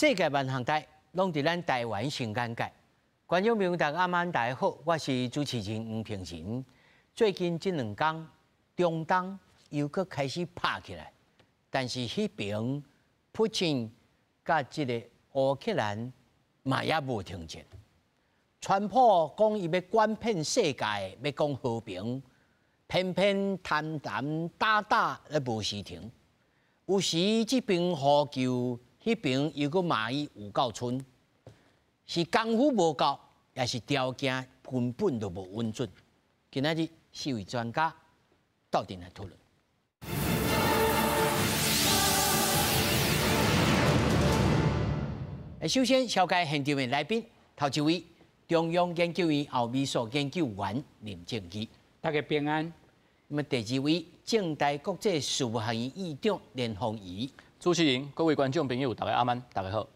世界万项台拢伫咱台湾新眼界。观众朋友，大家大家好，我是主持人黄平仁。最近这2天，中东又搁开始拍起来，但是迄边普京甲这个乌克兰嘛也无停战。川普讲伊要管遍世界，要讲和平，偏偏谈打咧无时停。有时这边呼救，迄边又搁骂伊有够蠢。是功夫无够，也是条件根本就无稳准。今仔日4位专家斗阵来讨论。首先紹介現場的來賓，頭一位中央研究院奧美所研究員林正基，大家平安。那麼第二位政大國際事務學院院長連鳳儀，主持人、各位觀眾朋友，大家阿曼，大家好。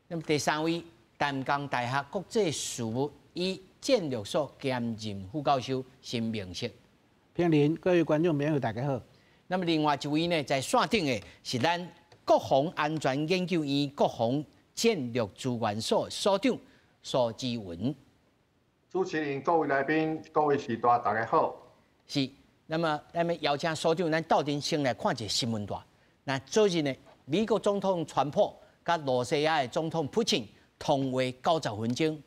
那麼第三位淡江大學國際事務與戰略所兼任副教授辛明釋，平林，各位觀眾朋友，大家好。那麼另外一位呢，在線頂的是咱國防安全研究院國防戰略資源所所長蘇志文。主持人、各位來賓、各位時代，大家好。是，那麼咱們邀請所長，咱鬥陣先來看一個新聞大。那最近呢，美國總統川普甲羅西亞的總統普京通話90分鐘，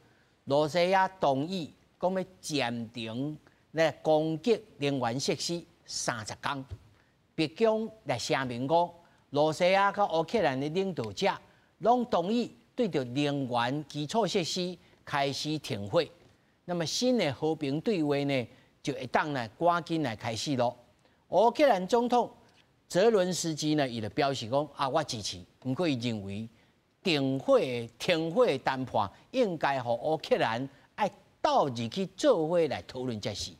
羅西亞同意講要暫停來攻擊能源設施30天。白宮來聲明講，羅西亞甲烏克蘭的領導者攏同意對着能源基礎設施開始停火。那麼新的和平對話呢，就會當來趕緊來開始咯。烏克蘭總統澤倫斯基呢，伊就表示講我支持，不過伊認為停火的談判應該和烏克蘭愛倒入去做伙來討論才是。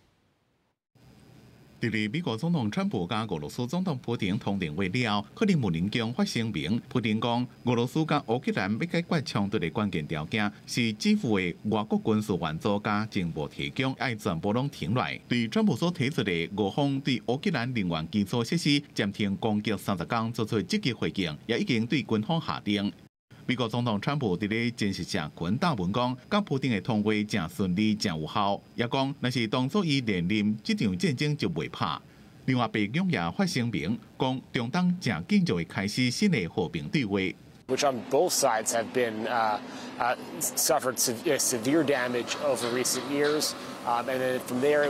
伫咧美國總統川普甲俄羅斯總統普丁通電話了，克里姆林宮發聲明，普丁講俄羅斯甲烏克蘭要解決衝突的關鍵條件是支付的外國軍事援助加情報提供要全部攏停落來。對川普所提出的俄方對烏克蘭能源基礎設施暫停攻擊30天做出積極回應，也已經對軍方下令。美國總統川普伫咧真實社群答文講，甲普丁的通話正順利、正有效，也講若是當初伊連任，這場戰爭就袂拍。另外，白宮也發聲明講，中東正緊就會開始新的和平對話。Which on both sides have been suffered severe damage over recent years. And then from there,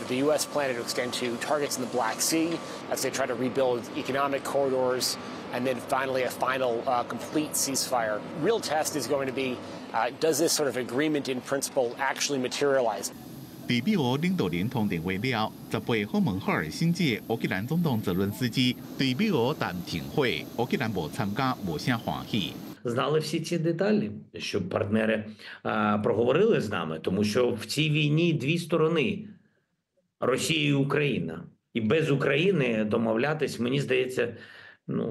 the U.S. plan to extend to targets in the Black Sea as they try to rebuild economic corridors. And then finally, a final complete ceasefire. Real test is going to be, does this sort of agreement in principle actually materialize? 伫美俄領導人通電話了，18號門赫爾辛基的烏克蘭總統澤倫斯基對美俄談停火，烏克蘭無參加無啥歡喜。Знали всі ці деталі, щоб партнери проговорили з нами, тому що в цій війні дві сторони – Росія і Україна. І без України домовлятись, мені здається,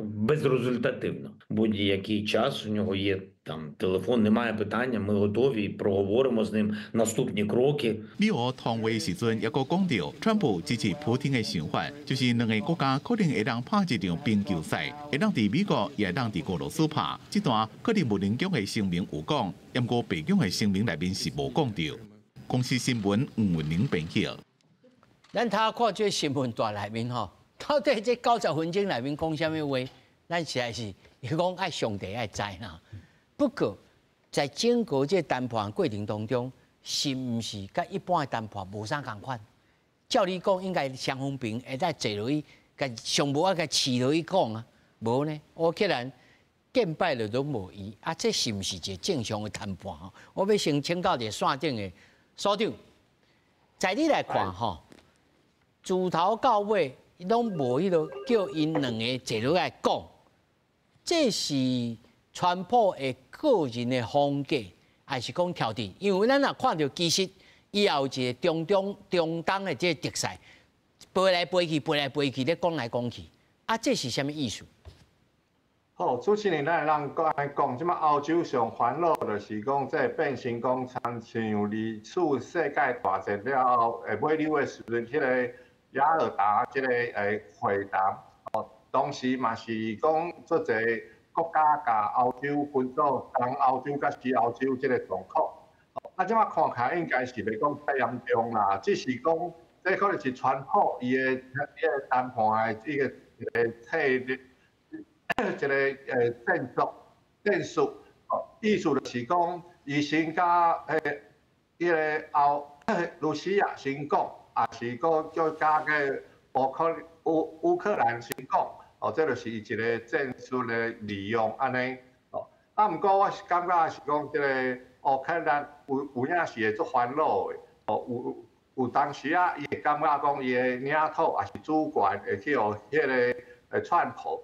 безрезультативно. Будь-який час у нього є там телефон, немає питання, ми готові, проговоримо з ним наступні кроки. 美俄通話時陣，也個講到，川普支持普丁嘅想法，就是兩個國家可能會當拍一場冰球賽，會當佇美國，也會當佇俄羅斯拍。這段克里姆林宮嘅聲明有講，不過白宮嘅聲明內面是無講到。公司新聞吳文玲編輯。咱睇看這新聞大內面吼。到底這90分鐘內面講什麼話？咱實在是伊講愛上帝愛知啦。不過在整個這談判過程當中，是毋是甲一般的談判無啥共款？照理講應該雙方面會再坐落去，甲上無啊甲飼落去講啊，無呢？烏克蘭見敗了都無意啊，這是毋是一個正常的談判？我要先請教一個線頂的所長，在你來看吼，自頭到尾。攏無迄個叫因兩個坐落來講，這是川普的個人的風格，還是講挑戰？因為咱若看到其實伊也有一個中東的這個特色，飛來飛去，咧講來講去，啊，這是什麼意思？好，主持人，咱讓國來講，即馬歐洲上煩惱就是講，這變成講，親像歷次世界大戰了後，尾流的時陣，迄個。雅爾達即個會談，當時嘛是講做者国家甲欧洲分做东欧洲甲西欧洲这个状况。啊，即马看起来应该是袂讲太严重啦，只是讲这可能是川普伊个谈判的一个策略，一个战术。意思就是讲，伊先甲迄个俄罗斯先讲，也是个叫加个乌克兰先讲，这就是伊一个战术的利用安尼。啊，毋过我是感觉是讲，这个乌克兰有影是会足烦恼的，有当时啊，伊会感觉讲伊的领土也是主权会去互迄个川普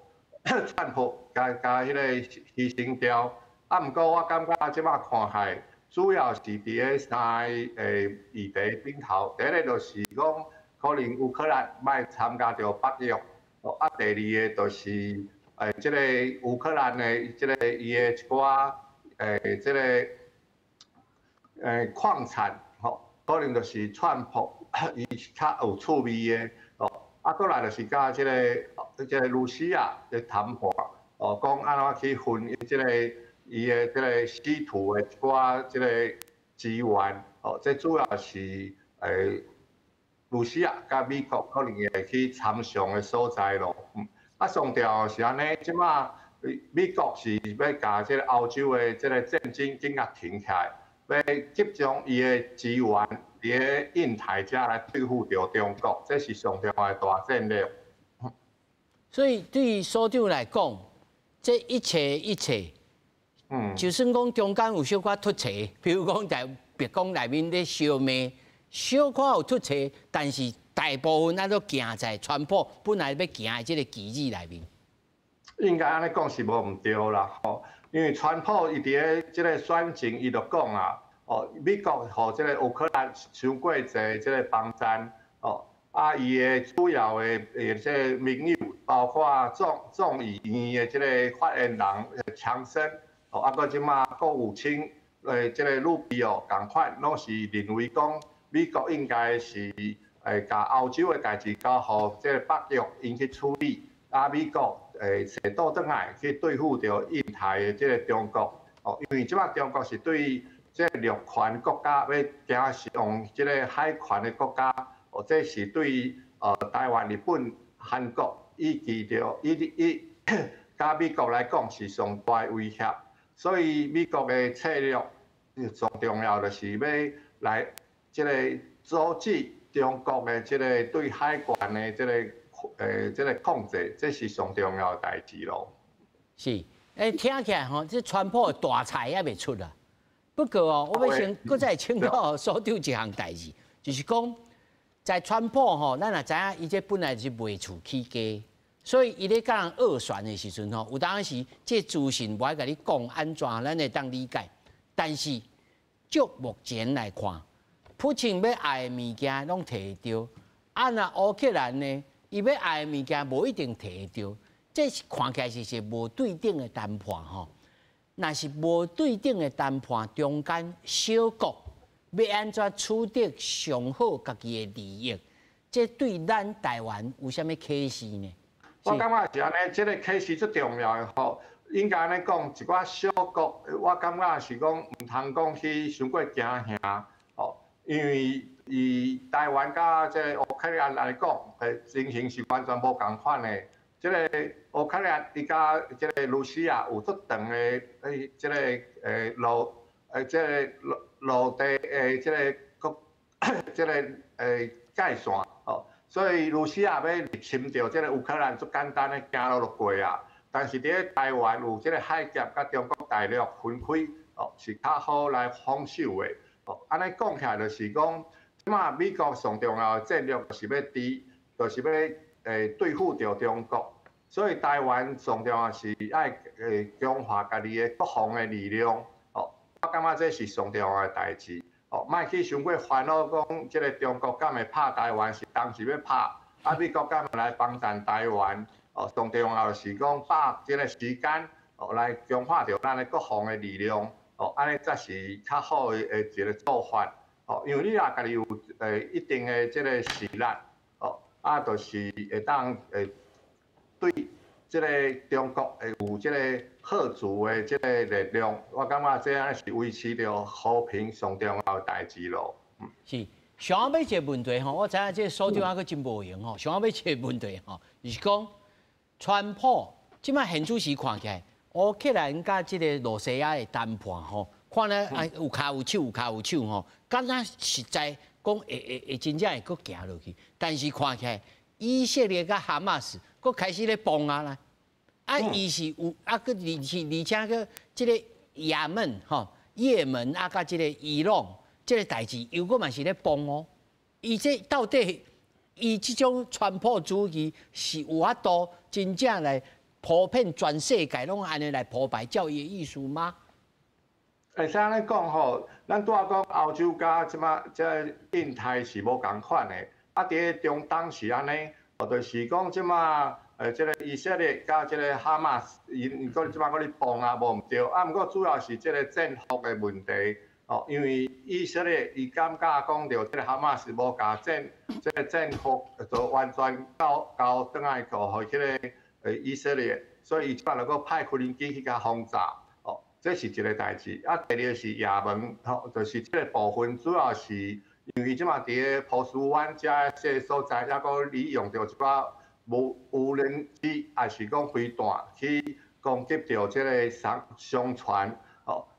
甲迄个牺牲掉。啊，毋过我感觉即摆看下，主要是伫个三个议题顶头，第一个就是讲，可能乌克兰莫参加到北约，啊，第二个就是即个乌克兰的即个伊的一寡即个矿产，可能就是川普伊较有趣味的，啊，过来就是甲即个罗西亚的谈判，讲安怎去分即个。伊的即个稀土的一寡即个资源，这主要是罗西亚甲美国可能会去参详的所在咯。啊，上条是安尼，即马美国是要甲即个欧洲的即个战争紧甲停起来，要集中伊的资源伫个印太遮来对付着中国，这是上条的大战略。所以对于所长来讲，这一切。就算讲中间有小可突切，比如讲在白宫内面咧烧麦，小可有突切，但是大部分咱都行在川普本来要行的这个旗帜内面。应该安尼讲是无毋对啦，因为川普伊伫个即个选情，伊就讲啊，美国互即个乌克兰伤过济即个帮赞，啊，伊的主要的即个盟友，包括众议院的即个发言人强生。啊，搁即马国务卿即个鲁比奥共款，拢是认为讲美国应该是甲欧洲的代志交互即个北约因去处理，啊，美国找倒转来去对付着印太的即个中国。因为即马中国是对即个陆权国家要行是用即个海权的国家，这是对台湾、日本、韩国以及着甲美国来讲是上大威胁。所以美国的策略上重要就是要来即个阻止中国的即个对海权的即个控制，这是上重要的代志咯。是，听起来吼，这川普的大菜还未出啦。不过我要先搁再请教所长一项代志，就是讲在川普吼，咱也知影伊这本来是卖厝起家。所以，伊咧甲人斡旋的时阵吼，有当时这资讯无爱甲你讲安怎，咱会当理解。但是，就目前来看，普京要爱的物件拢摕到，啊那乌克兰呢，伊要爱的物件无一定摕到，这是看起来是无对等的谈判吼。若是无对等的谈判，中间小国要安怎取得上好家己的利益，这对咱台湾有啥物启示呢？我感觉是安尼，即个启示最重要的吼，应该安尼讲，一寡小国，我感觉是讲唔通讲去伤过惊吓，因为以台湾甲即个乌克兰来讲，情形是完全无共款的。即个乌克兰伊甲即个罗西亚有足长的即个即个陆地即个即个界线所以，罗西亚要入侵到这个乌克兰，足简单的行路就过啊。但是伫台湾有这个海峡甲中国大陆分开，是较好来防守的。安尼讲起来就是讲，即马美国上重要的战略就是要就是要对付到中国。所以台湾上重要是爱强化家己的国防的力量。我感觉这是上重要的代志。莫去伤过烦恼，讲即个中国敢会拍台湾，是当时要拍，啊美国敢会来帮衬台湾，上重要是讲把即个时间，来强化着咱的国防的力量，安尼才是较好的一个做法，因为你若家己有一定的即个实力，啊，就是会当对这个中国会有这个贺族的这个力量，我感觉这样是维持着和平上重要的代志咯。是，想要一个问题吼，我知影这所长还佫真无用吼。想要一个问题吼，就是讲，川普即摆现主时看起来，乌克兰甲即个罗西亚的谈判吼，看咧有骹有手，有骹有手吼，敢若实在讲会真正会佫行落去，但是看起来以色列甲哈马斯佫开始咧崩啊啦，伊是有佫而且佫即个也门吼，也门甲即个伊朗。这个代志又佫嘛是咧崩哦，伊这到底伊这种传播主义是有法度真正来普遍全世界拢安尼来破坏教育的意思吗？会使安尼讲吼，咱拄仔讲欧洲甲即马这印太是无共款的，伫咧中东是安尼，就是讲即马这个以色列甲这个哈马斯，因即马佫咧崩啊，无毋对，毋过主要是这个战俘的问题。因为以色列伊感觉讲着这个哈马斯无甲这个战俘就完全交转来互迄个以色列，所以伊即摆就佫派无人机去甲轰炸，这是一个代志。第二是也门，就是这个部分主要是因为即摆伫咧波斯湾这所在，抑佫利用着一寡无人机，还是讲飞弹去攻击着这个商船。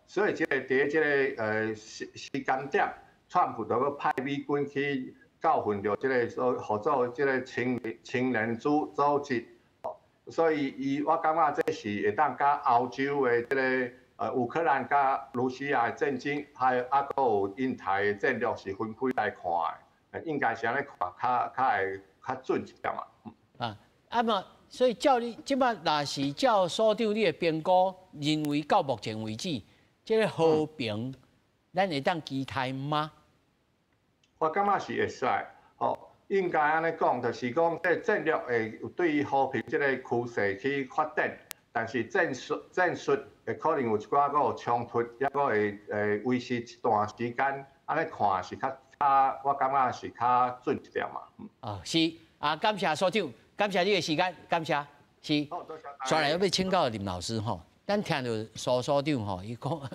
所以，伫即个时间点，川普就佫派美军去教训着即个合作即个青年组织，所以我感觉这是会当甲欧洲的即个乌克兰甲罗西亚的战争，还有佫有印太的战略是分开来看的，应该是安尼看，较准一点嘛。所以照你即摆若是照所长你的评估，认为到目前为止。这个和平，咱会当期待吗？我感觉是会使，应该安尼讲，就是讲，这战略会对于和平这个趋势去发展，但是战术会可能有一寡佫有冲突，也佫会维持一段时间，安尼看是较，我感觉是较准一点嘛。是感谢所长，感谢你的时间，感谢。是。好，多谢。再来要请教林老师吼。咱听到苏所长吼，伊讲，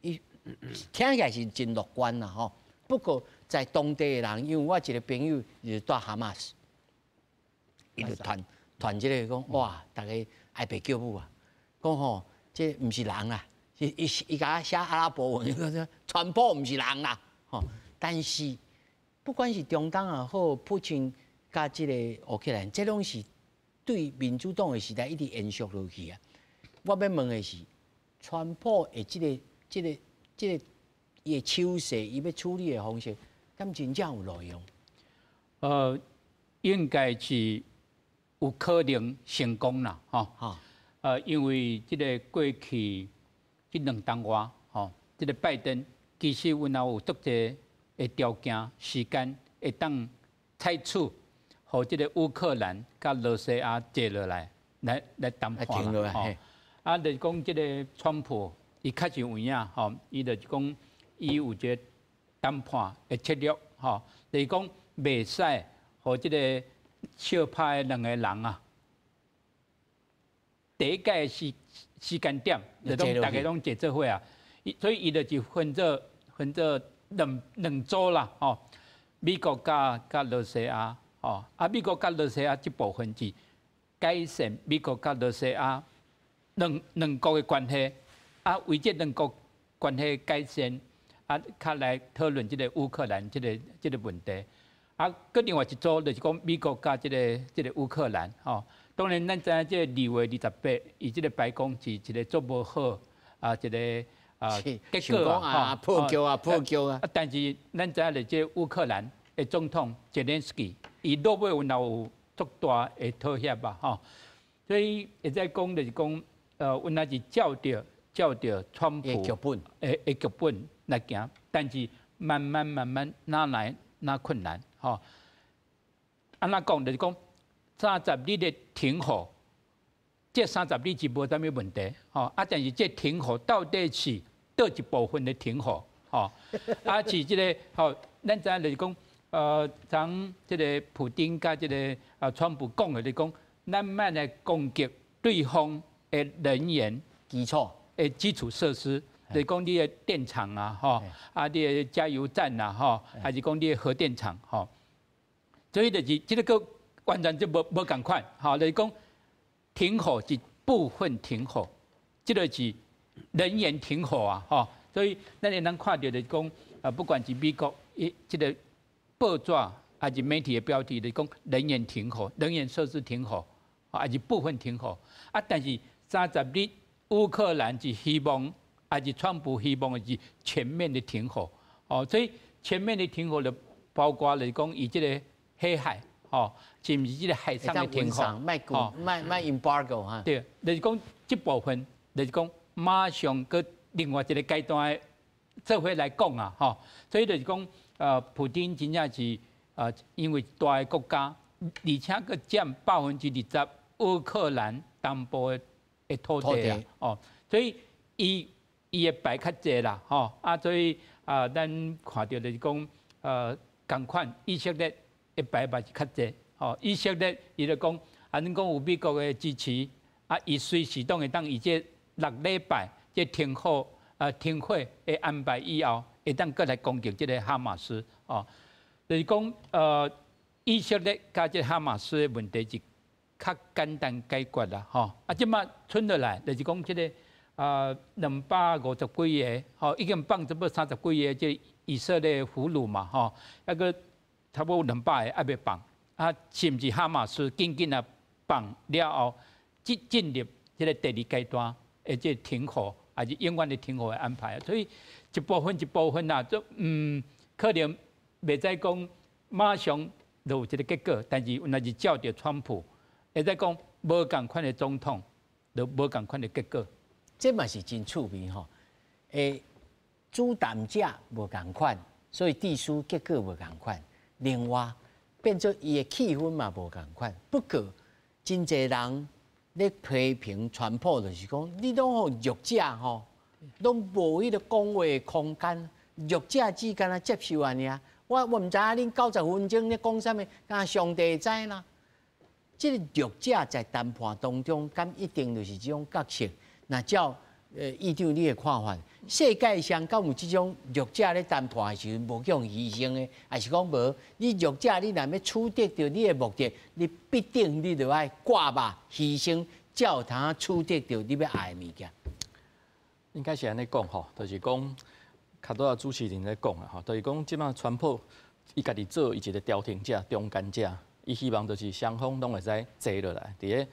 伊听起来是真乐观啦吼。不过在当地的人，因为我一个朋友就是住哈马斯，伊就传即个讲，哇，大家爱白叫母啊，讲吼，这毋是人啦，伊甲写阿拉伯文，传播毋是人啦，吼。但是不管是中东也好，普京甲即个乌克兰，这拢是对民主党的时代一直延续落去啊。我要问的是，川普的这个伊的手势，伊要处理的方式，敢真正有路用？应该是有可能成功啦，吼。因为这个过去这2当外，吼，这个拜登其实阮也有足侪的条件、时间会当采取，和这个乌克兰甲罗西亚坐落来谈判啦。就是讲，这个川普伊确实有影吼，伊就是讲，伊有一个谈判的策略吼，就是讲袂使和这个小派的2个人啊，第一届时间点，就拢大家拢坐做伙啊，所以伊就是分做两组啦吼，美国甲罗西亚吼，美国甲罗西亚这部分是改善美国甲罗西亚。两国的关系，为这两国关系改善，较来讨论这个乌克兰这个问题。搁另外一组就是讲美国甲这个乌克兰，吼。当然，咱知影这2月28，伊这个白宫是一个做无好一个结果破局啊。但是咱知影咧，这乌克兰的总统泽连斯基，伊落尾有足大的妥协吧，吼。所以会再讲就是讲。阮也是照着川普的剧本来行，但是慢慢哪来哪困难吼。安怎讲就是讲30日的停火，这30日是无啥物问题吼。但是这停火到底是倒一部分的停火吼？是这个吼，咱知影就是讲像这个普丁甲这个川普讲的，就是讲咱慢来攻击对方的人员基础的基础设施，就是讲你的电厂啊，吼，啊，你的加油站啊，吼，还是讲你的核电厂，吼，所以就是这个完全就无共款，吼，就是讲停火是部分停火，这个是人员停火啊，吼，所以咱会能看到就是讲，不管是美国这个报纸还是媒体的标题，就是讲人员停火、人员设施停火，还是部分停火，啊，但是30日乌克兰是希望，还是川普希望的是全面的停火，哦，所以全面的停火就包括来讲，以这个黑海，哦，是不是这个海上的停火？卖 embargo 哈。对，就是讲这部分，就是讲马上搁另外一个阶段的做伙来讲啊，吼，所以就是讲，普丁真正是因为大个国家，而且佮占20%乌克兰东部的土地啊，哦，所以伊的牌较济啦，吼，所以咱看到就是讲，同款以色列的牌嘛是较济，吼，以色列伊就讲，恁讲有美国的支持，伊随时当会当以这6礼拜这停火的安排以后，会当过来攻击这个哈马斯，哦，就是讲，以色列加这哈马斯的问题是较简单解决啦，吼，即马剩落来就是讲这个250几个，吼，已经放差不多30几个这以色列俘虏嘛，吼，那个差不多200个还未放，是毋是哈马斯紧紧啊放了后，进入这个第2阶段的这停火，还是永远的停火的安排，所以一部分啦，就可能袂使讲马上就有一个结果，但是若是照着川普。会使讲无共款的总统，就无共款的结果。这嘛是真趣味吼。主谈者无共款，所以地书结果无共款。另外变做伊的气氛嘛无共款。不过真侪人咧批评川普，就是讲你拢互弱者吼，拢无迄个讲话的空间，弱者只敢若接受安尼啊。我毋知影恁90分钟咧讲啥物，敢上帝知啦。这个弱者在谈判当中，敢一定就是这种角色。那照议长你的看法，世界上敢有这种弱者咧谈判的时候无用牺牲的，还是讲无？你弱者你若要取得到你的目的，你必定你就爱挂吧牺牲，才有通取得到你要爱的物件。应该是安尼讲吼，就是讲，较多主持人在讲啊吼，就是讲即马川普伊家己做伊一个调停者、中间者。伊希望就是双方拢会使坐落来，伫咧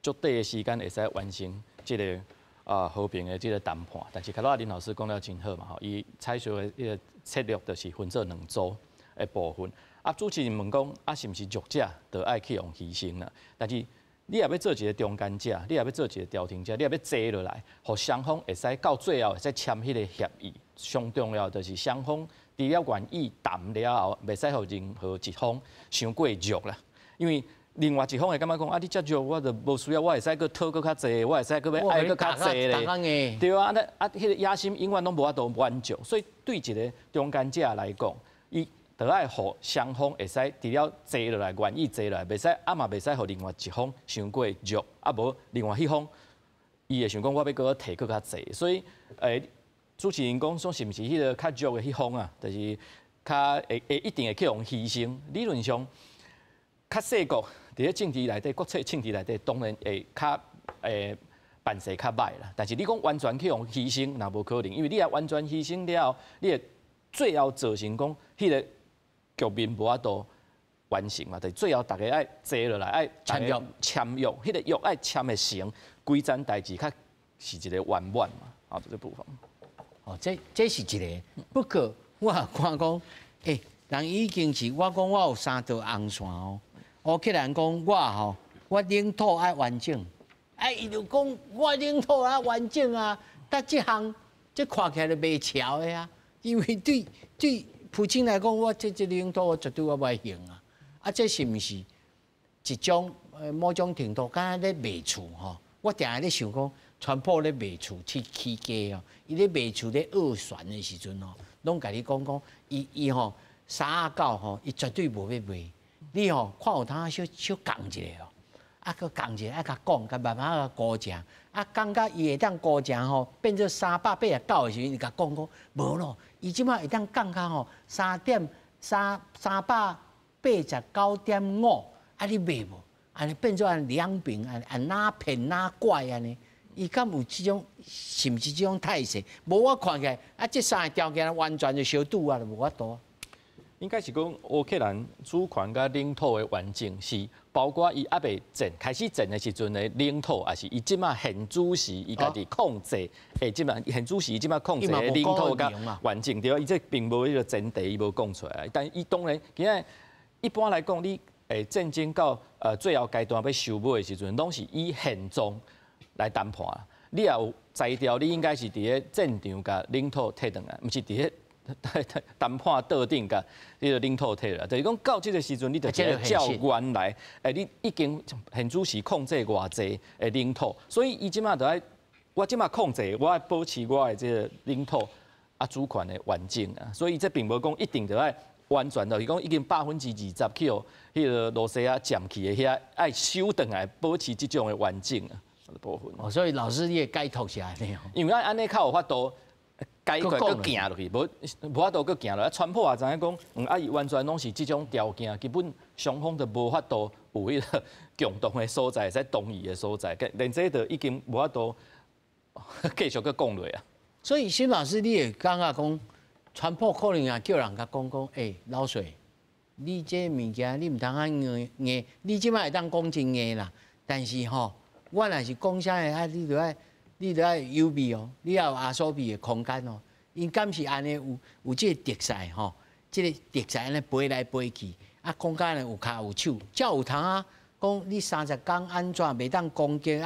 足短的时间会使完成即个和平的即个谈判。但是，较早林老师讲了真好嘛吼，伊采取的迄个策略就是分做2组的部分。主持人问讲，是毋是弱者就爱去用牺牲啦？但是你也要做一个中间者，你也要做一个调停者，你也要坐落来，互双方会使到最后会使签迄个协议。上重要就是双方。除了愿意谈了后，袂使互任何一方伤过弱啦。因为另外一方会感觉讲，你遮弱，我就无需要，我会使搁讨搁较济，我会使搁要爱搁较济咧。对啊，迄个野心永远拢无法度满足。所以对一个中间者来讲，伊就爱互双方会使除了坐落来，愿意坐落来，袂使嘛袂使互另外一方伤过弱，无另外迄方伊会想讲，我要搁摕搁较济，所以主持人讲说是毋是迄个较弱的迄方啊？就是较会一定会去用牺牲。理论上，较细国伫咧政治内底、国策政治内底，当然会较办事较歹啦。但是你讲完全去用牺牲，那无可能，因为你若完全牺牲了，你会最后造成讲迄个局面无法度完成嘛。就是最后大家爱坐落来，爱签约，迄个约爱签的成，规件代志较是一个圆满嘛。这个部分。这是一个。不过我看讲，人已经是我讲我有3道红线哦。乌克兰讲我领土爱完整，伊就讲我领土爱完整啊。但这项看起来就袂巧的啊，因为对普京来讲，我这领土我绝对我袂行啊。这是毋是一种某种程度，敢若咧卖厝吼？我定下咧想讲。川普咧卖厝去起家哦，伊咧卖厝咧斡旋的时阵哦，拢甲你讲，伊吼3阿9吼，伊绝对无要卖。你吼看有通小讲一下哦，佫讲者，甲讲，甲慢慢甲估价，讲到伊会当估价吼，变做389的时候，伊甲讲无咯，伊即摆会当降到吼389.5，你卖无？安尼变做两边哪骗哪怪安尼，伊敢有即种是毋是即种态势？无我看起来这3个条件完全就相拄啊，就无法度。应该是讲乌克兰主权甲领土的完整是包括伊还未战开始战的时阵的领土，还是伊即马现主时伊家己控制，即马现主时伊即马控制的领土甲完整对，伊这并无迄个前提，伊无讲出来。但伊当然，今仔一般来讲，你战争到最后阶段要收尾的时阵，拢是以现状来谈判。你也有裁掉，你应该是伫咧战场甲领土摕转来，毋是伫咧。谈判倒定甲你个领土摕啦，就是讲到这个时阵，你就一个教官来，你已经现主时控制偌济的领土，所以伊即马就爱，我即马控制，我爱保持我的这个领土主权的完整啊，所以这并无讲一定就爱完全就是讲已经20%去哦，迄个罗西亚占去的遐爱收转来，保持这种的完整啊部分。哦，所以老师你也该读下来呢。因为安尼较有法度。解决佮行落去，无法度佮行落去。川普也知影讲，伊完全拢是即种条件，基本双方都无法度有迄个共同的所在，在同意的所在，连这都已经无法度继续佮讲落啊。所以，新老师你也感觉讲，川普可能也叫人甲讲，老水，你这物件你毋通安硬，你即摆会当讲真硬啦，但是吼，我若是讲啥个，你就要优美哦，你要有阿索比的空间哦。因敢是安尼有这个特色吼，这个特色安尼飞来飞去，空间呢有骹有手，才有通啊。讲你30天安全袂当攻击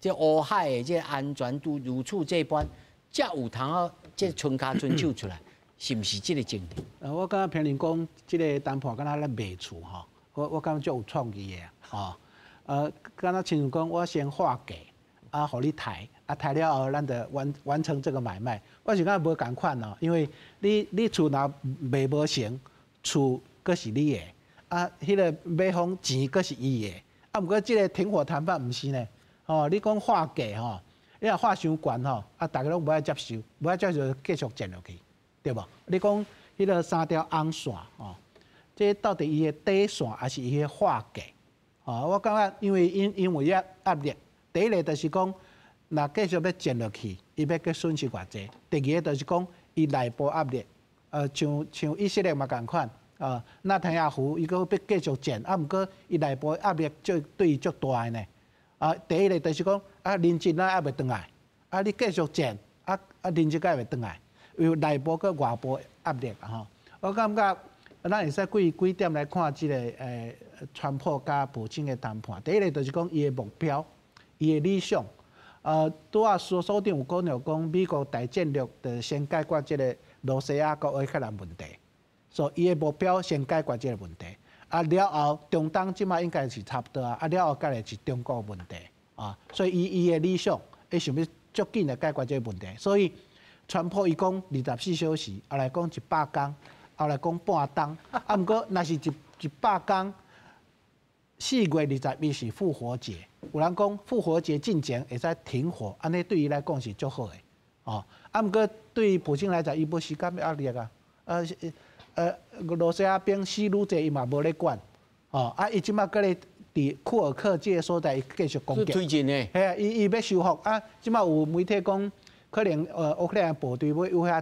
这乌海的这安全度如此这般，才有通这春卡春手出来，是毋是这个情形？我感觉评论讲，这个谈判敢若咧卖厝吼，我感觉足有创意的敢若亲像讲，我先划价，互你抬。抬了后，咱就完成这个买卖。我是感觉无共款哦，因为你厝若卖无成，厝阁是你的，迄个买方钱阁是伊的。毋过即个停火谈判毋是呢，你讲划价吼，你若划伤悬吼，大家拢无爱接受，无爱接受就继续战落去，对无？你讲迄个3条红线这到底伊的底线还是伊的划价？我感觉因为压力，第一个就是讲。若继续要战落去，伊要去损失偌济。第二个就是讲，伊内部压力，像以色列嘛共款，纳坦雅胡伊阁要继续战，毋过伊内部压力对伊足大呢。第一个就是讲，人质咱还袂转来，你继续战，人质敢会转来，有内部佮外部压力吼。我感觉咱会使几点来看即个川普甲普京的谈判。第一个就是讲伊的目标，伊的理想。拄啊，所长有讲了，讲美国大战略就先解决这个罗西亚和乌克兰问题，所以伊的目标先解决这个问题。了后中东即马应该是差不多了后该来是中国问题所以伊的理想，伊想要足紧来解决这个问题。所以川普伊讲24小时，后来讲100天，后来讲半冬，毋过若是100天，4月21是复活节。有人讲复活节进前会使停火，安尼对伊来讲是足好的毋过对普京来讲，伊无时间要压力罗西亚兵死愈济，伊嘛无咧管伊即马搁咧伫库尔克这个所在继续攻击。推进的。系啊，伊要修复即马有媒体讲，可能乌克兰部队要有遐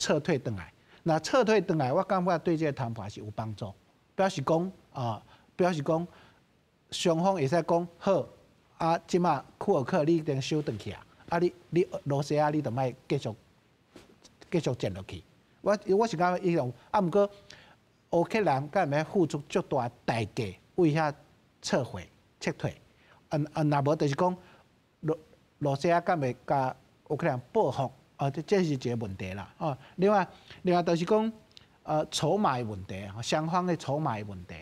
撤退转来。那撤退转来，我感觉对这个谈判是有帮助，表示讲。双方会使讲好，即马库尔克你一定收转去你罗西亚你就莫继续战落去。我是感觉伊种，毋过乌克兰敢会付出足大代价为遐撤退。若无就是讲罗西亚敢会甲乌克兰报复，这是一个问题啦。另外就是讲筹码的问题，双方的筹码的问题。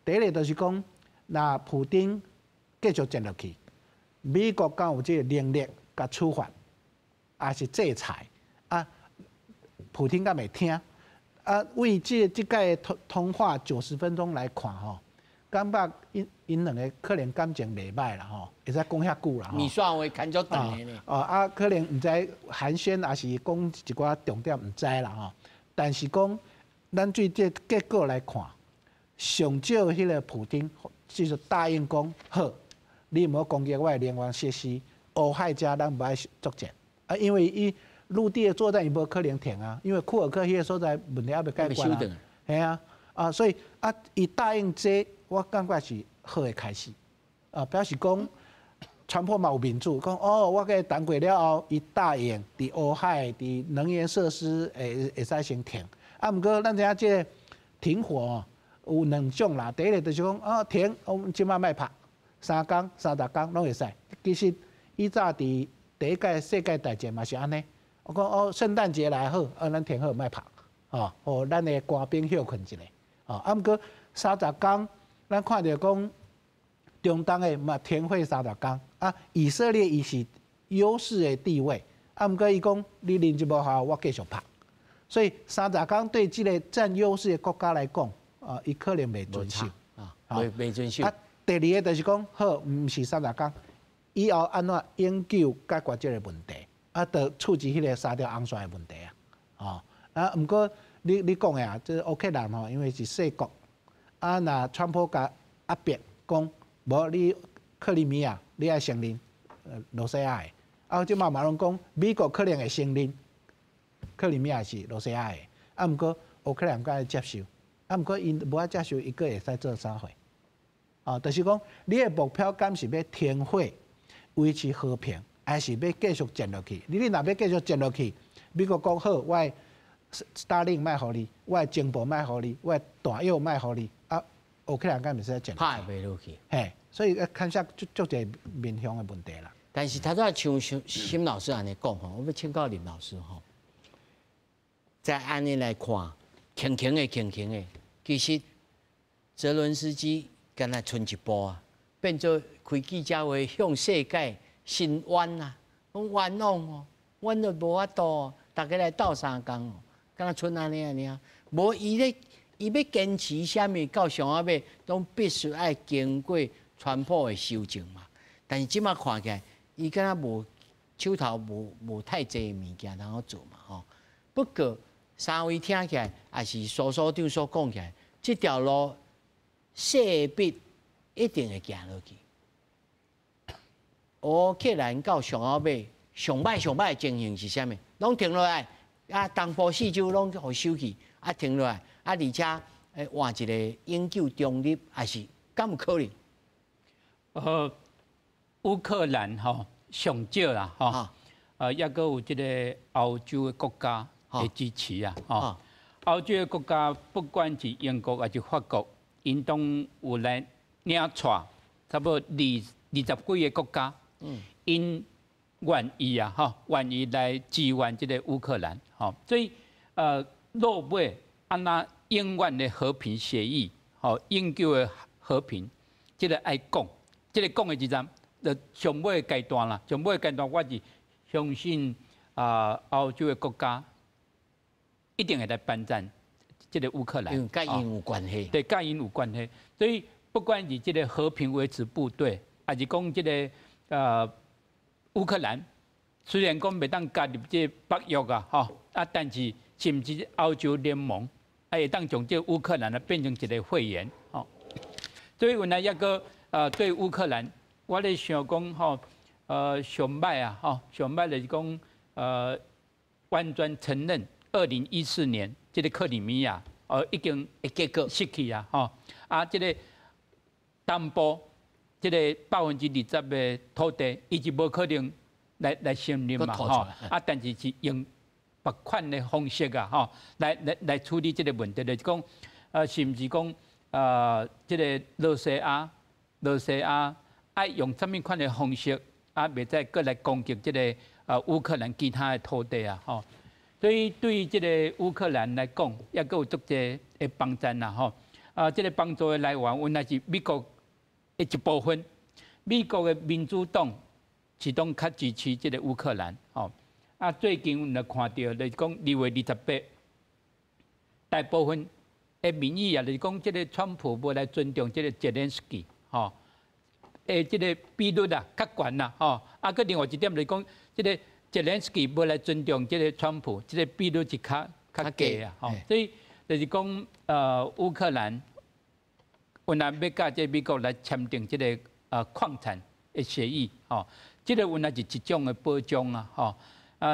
第一个就是讲。那普丁继续战落去，美国敢有这个能力甲处罚，还是制裁普丁敢袂听为这届通话90分钟来看感觉因两个可能感情袂歹啦吼，会使讲遐久啦吼。你算话看足长的呢。可能唔知寒暄，还是讲一寡重点唔知啦吼。但是讲，咱对这结果来看，上少迄个普丁就是答应讲好，你唔好攻击我的能源设施，乌海遮咱唔爱作战因为伊陆地的作战伊无可能停啊，因为库尔克迄个所在问题还未解决啊。系所以伊答应这，我感觉是好的开始表示讲。川普嘛有民主，讲我给谈过了后，伊答应伫乌海、伫能源设施会使先停。毋过咱知影这个停火有两种啦，第一个就是讲停，我们即摆卖拍3天、30天拢会使。其实以早伫第一届世界大战嘛是安尼，我讲圣诞节来好，咱停好卖拍，互咱的官兵休困一下。毋过30天，咱看到讲。中东的嘛停火30天以色列伊是优势的地位毋过伊讲你认一无效，我继续拍。所以30天对这个占优势的国家来讲，伊可能袂遵守袂遵守。第二个就是讲，好，毋是30天，以后安怎永久解决这个问题，就触及迄个沙条洪线的问题毋过你讲的这乌克兰因为是小国，那川普甲压迫讲。无你克里米亚，你爱承认罗西亚的，即马拢讲美国可能会承认克里米亚是罗西亚的，毋过乌克兰敢会接受，毋过因无爱接受，伊个会使做啥货？就是讲你的目标敢是要停火、维持和平，还是要继续战落去？你若要继续战落去，美国讲好，我的Starlink卖互你，我的情报卖互你，我的弹药卖互你。乌克兰敢袂使战，拍袂落去。嘿，所以看下足一个面向的问题啦。但是他都要像沈老师安尼讲我要请教林老师在安尼来看，轻轻的，其实泽伦斯基敢若剩一步变做开记者会向世界伸冤讲冤枉冤都无法度，大家来斗3天敢若剩安尼无伊要坚持啥物，到上下尾拢必须爱经过川普的修正嘛。但是即马看起来，伊敢若无手头无太济物件通好做嘛不过三位听起来，也是所长所讲起来，这条路势必一定会行落去。乌克兰到上下尾上歹的情形是啥物？拢停落来，东部四周拢互收去，停落来。而且换一个永久中立，还是敢有可能？乌克兰上少啦抑阁有即个欧洲的国家的支持欧洲的国家不管是英国还是法国，因拢有来领带差不多20几个国家，因愿意愿意来支援即个乌克兰所以落尾那永远的和平协议，永久的和平，这个爱讲，这个讲的是啥？就上尾的阶段啦。上尾的阶段，我是相信欧洲的国家一定会来帮战这个乌克兰。因为跟因有关系。对，跟因有关系。所以不管是这个和平维持部队，还是讲这个乌克兰，虽然讲袂当加入这北约但是甚至欧洲联盟。会当从这乌克兰变成一个会员所以原来对乌克兰，我咧想讲上歹上歹就是讲完全承认2014年这个克里米亚已经结果失去这个东部这个20%的土地，伊是无可能来承认嘛但是是用别款的方式来处理这个问题，就是讲是毋是讲这个罗西亚爱用什么款的方式袂再过来攻击这个乌克兰其他的土地所以对于这个乌克兰来讲，也阁有足济的帮助这个帮助的来源原来是美国的一部分，美国的民主党是较支持这个乌克兰最近我们看到就是讲2月28，大部分的民意啊，就是讲这个川普无来尊重这个泽连斯基，吼，这个比率啊较悬啦，吼，啊，佮另外一点就是讲，这个泽连斯基无来尊重这个川普，这个比率是较低啊，吼，所以就是讲乌克兰原来要甲这美国来签订这个矿产的协议，吼，这个原来是一种的保障啊，吼，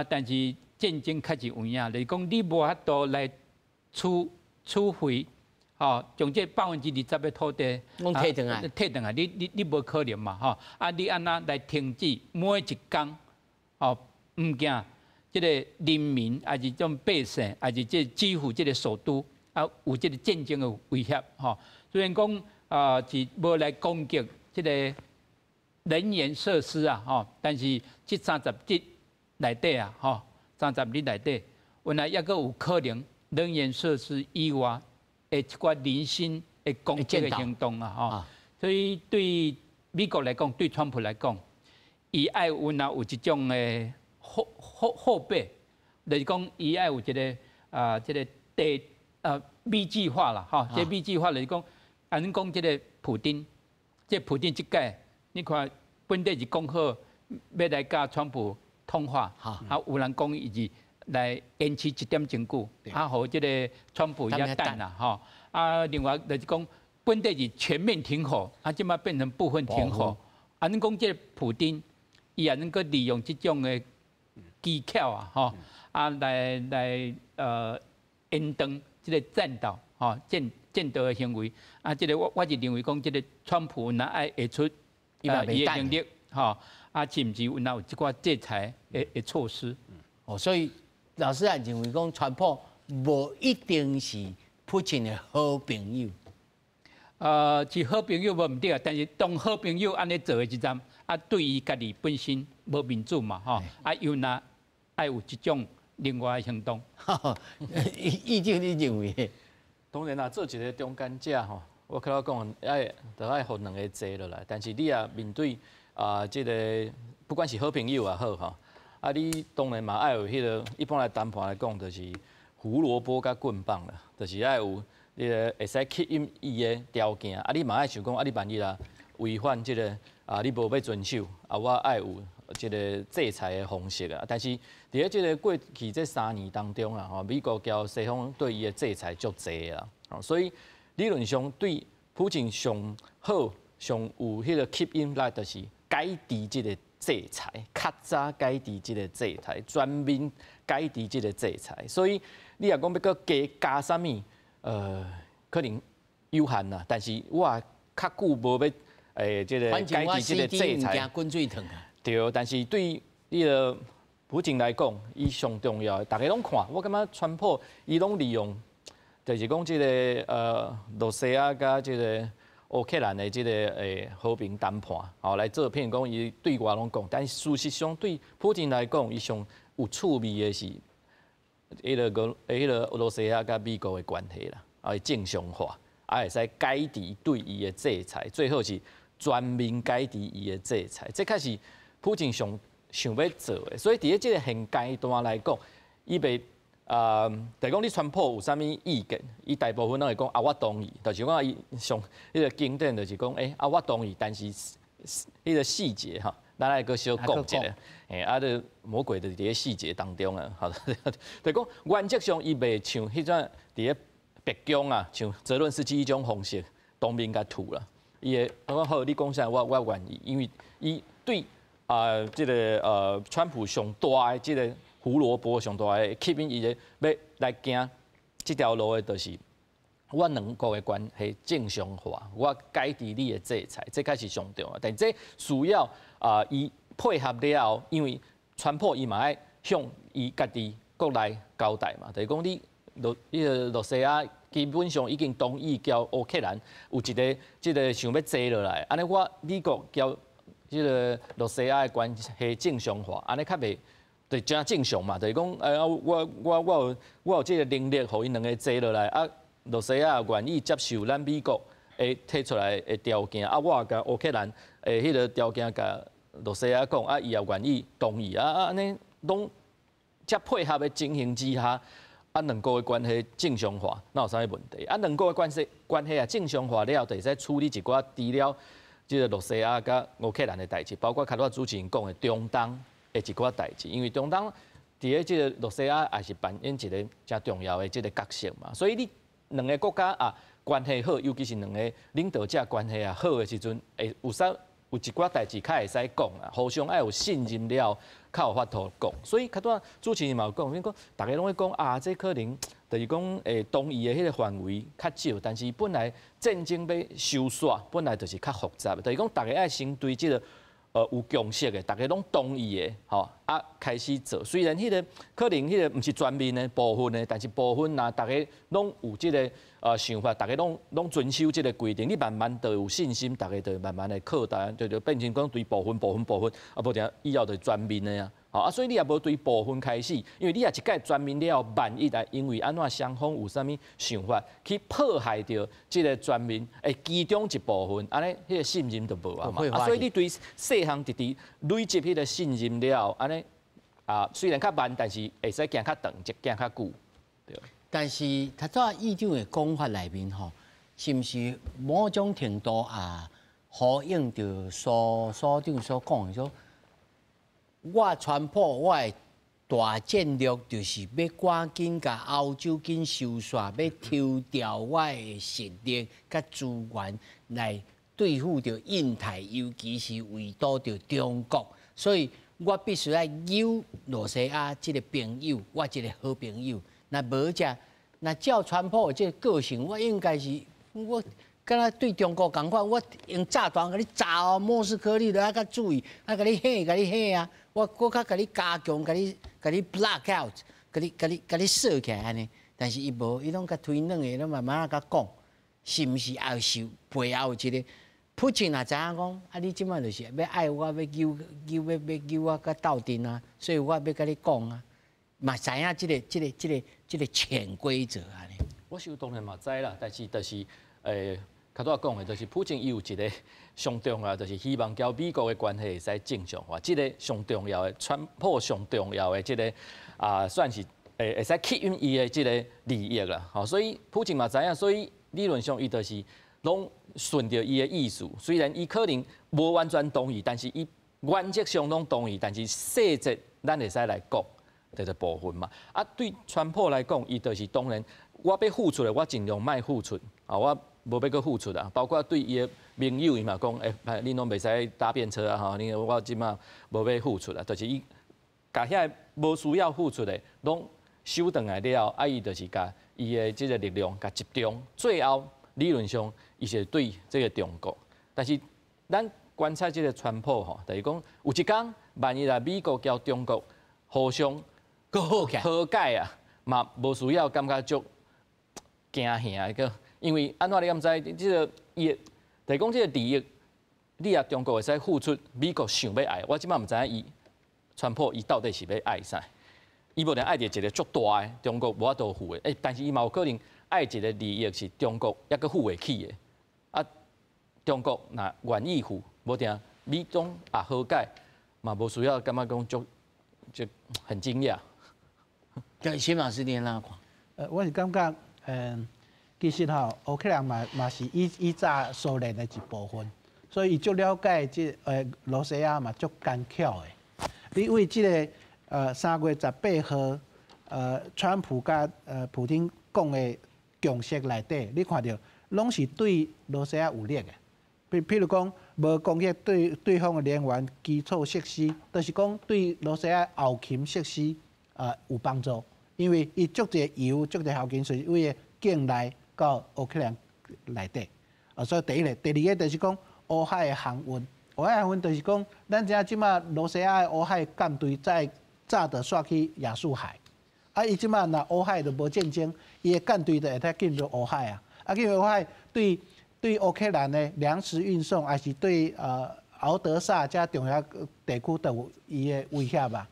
但是战争确实有影，就是讲你无法度来处回，吼，从这20%的土地摕转来，摕转来，你无可能嘛，吼，你安那来停止每一天，吼，唔惊这个人民，还是种百姓，还是这几乎这个首都有这个战争的威胁，吼。虽然讲是无来攻击这个能源设施啊，吼，但是这30日内底啊，吼，30日内底，原来抑阁有可能能源设施以外的一寡零星的攻击的行动啊，吼。所以对美国来讲，对川普来讲，伊爱有一种的后备，就是讲伊爱有一个这个B计划啦，吼，这 B计划就是讲。按讲这个普丁，这普丁这届，你看本地是讲好要来甲川普通话，有人讲伊是来延期1点钟久，互这个川普也等啦，吼。另外就是讲本地是全面停火，即马变成部分停火。按讲这个普丁，伊也能够利用这种的技巧啊，吼，来延长这个战斗，吼战斗的行为，这个我是认为讲，这个川普若爱会出伊的能力，吼，是毋是有一寡制裁的措施？所以老师也认为讲，川普无一定是普京的好朋友。是好朋友无毋对啊，但是当好朋友安尼做的一阵，对于家己本身无民主嘛，吼，又若爱有一种另外的行动。依照你认为？当然啦，做一个中间者吼，我靠我讲，就爱互两个坐落来。但是你也面对这个不管是好朋友也好吼，你当然嘛爱有迄个一般来谈判来讲，就是胡萝卜甲棍棒啦，就是爱有你个会使吸引伊的条件。你嘛爱想讲，你万一啦违反这个你无要遵守，我爱有这个制裁的方式啊。但是伫即个过去这3年当中啊，吼，美国交西方对伊的制裁足侪啦，所以理论上对普京上好、上有迄个吸引力，就是改治即个制裁，较早改治即个制裁，全面改治即个制裁。所以你若讲要搁加啥物，可能有限啦。但是我较久无要即个改治即个制裁。对，但是对伊个普京来讲，伊上重要的，大家拢看，我感觉川普伊拢利用，就是讲即个罗西亚甲即个乌克兰的即个和平谈判，吼来做片讲伊对外拢讲，但事实上对普京来讲，伊上有趣味的是，迄个俄罗斯亚甲美国的关系啦，正常化，会使改治对伊的制裁，最好是全面改治伊的制裁，这开始普京想要做的。所以伫即个现阶段来讲，伊袂就是讲你川普有啥物意见，伊大部分拢会讲我同意，就是讲伊上迄个经典就是讲我同意，但是迄个细节哈，咱来个小讲一下，这魔鬼的伫咧细节当中啊，好，就讲原则上伊袂像迄种伫咧白宫啊，像泽伦斯基迄种方式当面甲吐啦。伊会我讲好，你讲啥我愿意，因为伊对即个川普上大的即个胡萝卜上大的吸引伊个要来行即条路的，就是我两国的关系正常化，我改治你的制裁，这才是上重要。但这需要伊配合了后，因为川普伊嘛爱向伊家己国内交代嘛，就是讲你罗西亚基本上已经同意交乌克兰有一个即个想要坐落来，安尼我美国交即个罗西亚的关系正常化，安尼较袂就真正常嘛，就是讲我有即个能力，互因两个坐落来啊。罗西亚愿意接受咱美国会提出来的条件，我甲乌克兰迄个条件甲罗西亚讲，伊也愿意同意，安尼拢则配合的情形之下，两国的关系正常化，哪有啥物问题？两国的关系正常化了，就会使处理一寡除了即个罗西亚甲乌克兰的代志，包括卡多主持人讲的中东的一寡代志，因为中东伫个即个罗西亚也是扮演一个真重要的即个角色嘛，所以你两个国家关系好，尤其是两个领导者关系好的时阵，会有一寡代志较会使讲啊，互相爱有信任了，较有法度讲。所以较多主持人嘛有讲，你讲大家拢会讲这可能就是讲东移的迄个范围较少，但是本来战争要收煞，本来就是较复杂的，就是讲大家爱先对即个有共识的，大家拢同意的，吼开始做。虽然迄个可能迄个毋是全面的部分的，但是部分大家拢有即个想法，大家拢遵守即个规定，你慢慢就有信心，大家就慢慢的扩大，就变成讲对部分，无定以后就全面的啊。所以你也无对部分开始，因为你也一概全面了，万一因为安怎双方有啥物想法去破坏掉即个全面其中一部分，安尼迄个信任就无啊嘛。所以你对细项直直累积迄个信任了，安尼虽然较慢，但是会使行较长，行较久，对。但是他在议长的讲法内面吼，是毋是某种程度呼应着所长所讲的说，我川普我的大战略就是要赶紧甲欧洲紧收煞，要抽调我的实力甲资源来对付着印太，尤其是围堵着中国，所以我必须要友罗西亚这个朋友，我这个好朋友。那无只，那照川普的这个个性，我应该是我敢若对中国共款，我用炸弹甲你炸哦，莫斯科你都要较注意，甲你吓啊！我较甲你加强，甲你 block out， 甲你锁起来安尼。但是伊无，伊拢甲推软的，拢慢慢甲讲，是毋是后手背后一个？普京也知影讲，你即摆就是要爱我，要救我甲斗阵啊，所以我要甲你讲啊。嘛知影这个潜规则啊！我是当然嘛知啦，但是就是较早讲的，就是普京伊有一个上重要，就是希望交美国的关系会使正常化。这个上重要的，川普上重要的这个算是会使吸引伊的这个利益啦。好，所以普京嘛知影，所以理论上伊就是拢顺着伊的意思。虽然伊可能无完全同意，但是伊原则上拢同意，但是细节咱会使来讲。就是部分嘛，对川普来讲，伊就是当然，我要付出的，我尽量卖付出，我无要搁付出啊。包括对伊的盟友，伊嘛讲，恁拢袂使搭便车啊，恁我即马无要付出啊，就是伊甲遐无需要付出的，拢收转来了，伊就是甲伊的即个力量甲集中，最后理论上伊是对这个中国，但是咱观察这个川普吼，就是讲有一天，万一美国交中国互相好解啊，嘛无需要感觉足惊吓个，因为安怎你敢知？即个伊，就是讲即个利益，你啊中国会使付出，美国想要爱，我即摆毋知影伊川普伊到底是要爱啥？伊无定爱着一个足大的中国无法度付的，但是伊嘛有可能爱一个利益是中国抑阁付会起的，中国若愿意付，无定美中好解，嘛无需要感觉讲足很惊讶。徐老师，你怎看？我是感觉，其实乌克兰嘛是以早苏联的一部分，所以伊足了解这罗西亚嘛足干巧的。因为这个3月18号，川普甲普丁讲的共识内底，你看到拢是对罗西亚有利的。譬如讲，无攻击对方的能源基础设施，就是讲对罗西亚后勤设施有帮助。因为伊足侪油、足侪后勤是为了境内到乌克兰内底，所以第一个，第二个就是讲乌海的航运。乌海航运就是讲，咱知影即马罗西亚的乌海舰队早就刷去亚速海，伊即马若乌海就无战争，伊的舰队就会当进入乌海啊。进入乌海对乌克兰的粮食运送，还是对敖德萨加重要地区都有伊的威胁吧？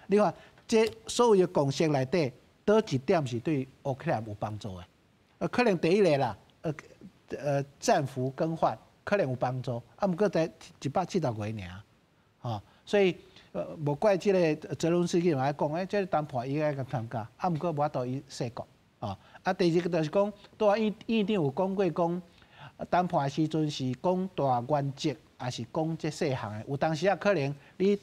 另外。这所有的共识内底，倒一点是对乌克兰有帮助的。可能第一个啦，战俘更换可能有帮助，毋过才170个尔，所以无怪即个泽伦斯基嘛爱讲，即个谈判伊爱甲参加，啊，毋过无法度伊说过，哦，啊，第二个就是讲，拄啊院长有讲过讲，谈判时阵是讲大原则，还是讲即细项的，有当时啊可能你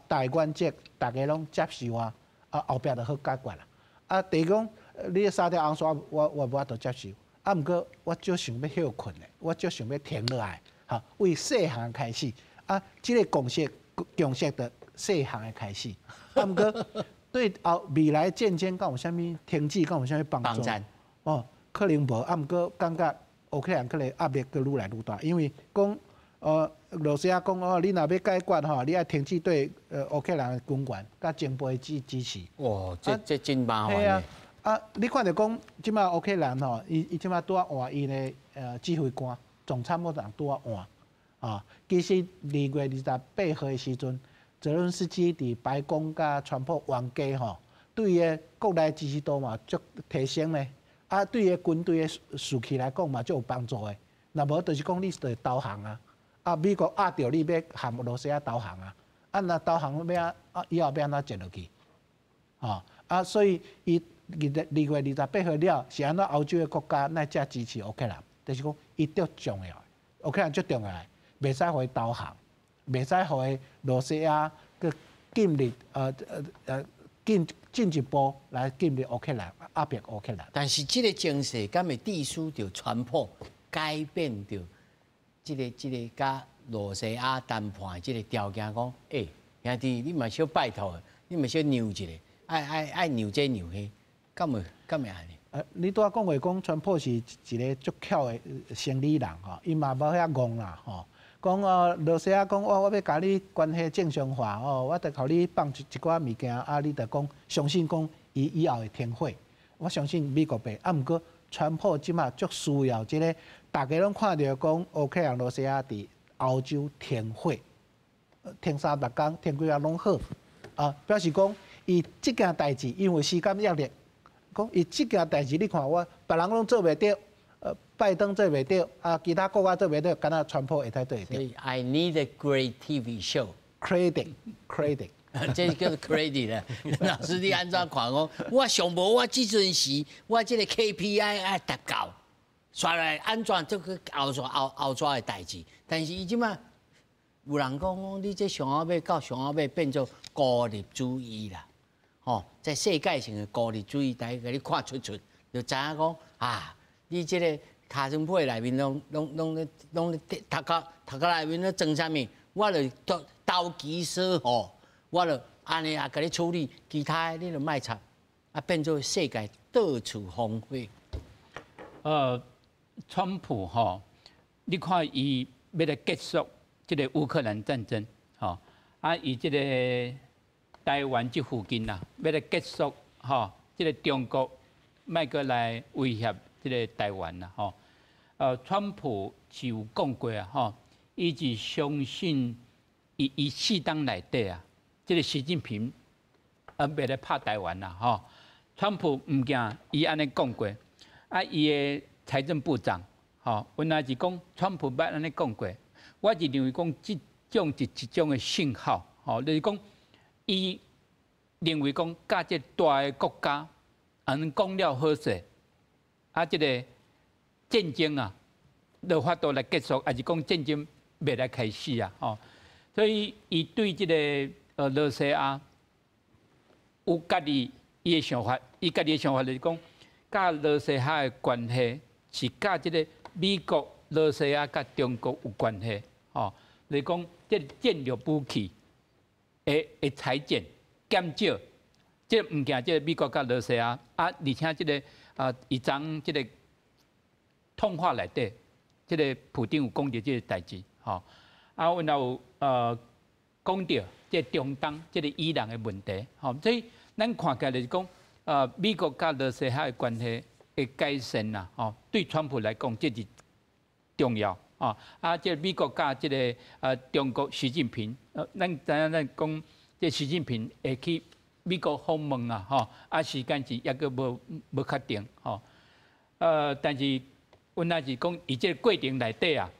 大原则大家拢接受啊，啊后壁就好解决啦。啊，第二讲你3条红线我无法度接受，啊，毋过我就想要休困的，我就想要停落来，哈，为细项开始，啊，即个共识的细项的开始，啊，毋过对后未来渐渐敢有啥物停止，敢有啥物帮助？哦，可能无，啊，毋过感觉乌克兰可能压力佫愈来愈大，因为讲罗西亚讲哦，你若要解决吼，你爱停止对乌克兰的军援甲征兵支持。哇，这真麻烦。系啊，啊，你看着讲，即马乌克兰吼，伊即马拄啊换伊的指挥官，总参谋长拄啊换，啊，其实2月28号的时阵，泽伦斯基伫白宫甲川普冤家吼，对伊的国内支持度嘛足提升咧，啊，对伊军队的士气来讲嘛足有帮助的。若无就是讲你是投降啊，啊，美国压着你要含罗西亚投降啊，啊，若投降要以后要安怎接落去？啊，所以伊2月28号了，是安怎欧洲的国家乃才支持乌克兰？就是讲伊足重要，乌克兰足重要，袂使互伊投降，袂使互伊罗西亚佮进一步来进入乌克兰，压迫乌克兰。但是这个情势敢会致使着川普改变着这个甲罗西亚谈判这个条件，讲，兄弟，你嘛小拜托，你嘛小让一下，爱让这让迄，敢会安尼？你拄仔讲话讲，川普是一个足巧的生理人吼，伊嘛无遐戆啦吼。讲罗西亚讲我要甲你关系正常化我得互你放一寡物件，啊，你得讲相信讲伊以后会停火。我相信美国白，啊，毋过川普即马足需要即个，大家拢看到讲乌克兰、罗西亚伫欧洲停火，停3、6天，停几啊拢好，啊，表示讲伊即件代志，因为时间压力，讲伊即件代志，你看我别人拢做袂到。拜登做袂到，啊，其他国家做袂到，敢若川普会睇做会到。所以 I need a great TV show. Credit，这叫做 credit 啦。老师，你安怎看讲？我上无我即阵时，我即个 KPI 爱达到，刷来安怎这个后抓的代志？但是伊即马有人讲，你这上后尾到上后尾变做孤立主义啦。吼，在世界性的孤立主义，大家甲你看出，就知影讲啊。你即个卡森坡内面拢读到内面咧装啥物？我就投其所好，我就安尼啊，甲你处理其他的你就卖插，啊变做世界到处荒废。川普吼，你看伊要来结束即个乌克兰战争，吼，啊，伊即个台湾即附近啦，要来结束吼，即个中国莫过来威胁。即个台湾啦，吼，川普是有讲过啊，吼，伊是相信伊适当内底啊，即个习近平要来拍台湾啦，吼，川普毋惊，伊安尼讲过，啊，伊的财政部长，吼，原来是讲川普捌安尼讲过，我是认为讲即种是一种的信号，吼，就是讲伊认为讲甲即大个国家，安讲了好势。啊，这个战争啊，就法度来结束，还是讲战争未来开始啊？吼，所以伊对这个罗西亚有家己伊的想法，伊家己的想法就是讲，甲罗西亚的关系是甲这个美国、罗西亚甲中国有关系，吼，就是讲这战略武器会裁减减少，这物件这美国甲罗西亚啊，而且这个。伊昨即个通话内底，即个普丁有讲到即个代志，吼，啊，然后讲到即中东即个伊朗的问题，吼，所以咱看起来就是讲，美国甲罗西亚的关系的改善啦，吼，对川普来讲这是重要，啊，即美国甲即个中国习近平，咱知影咱讲，即习近平会去。美国访问啊，吼，啊时间是抑个无确定，吼，但是原来是讲，伊这个过程内底啊，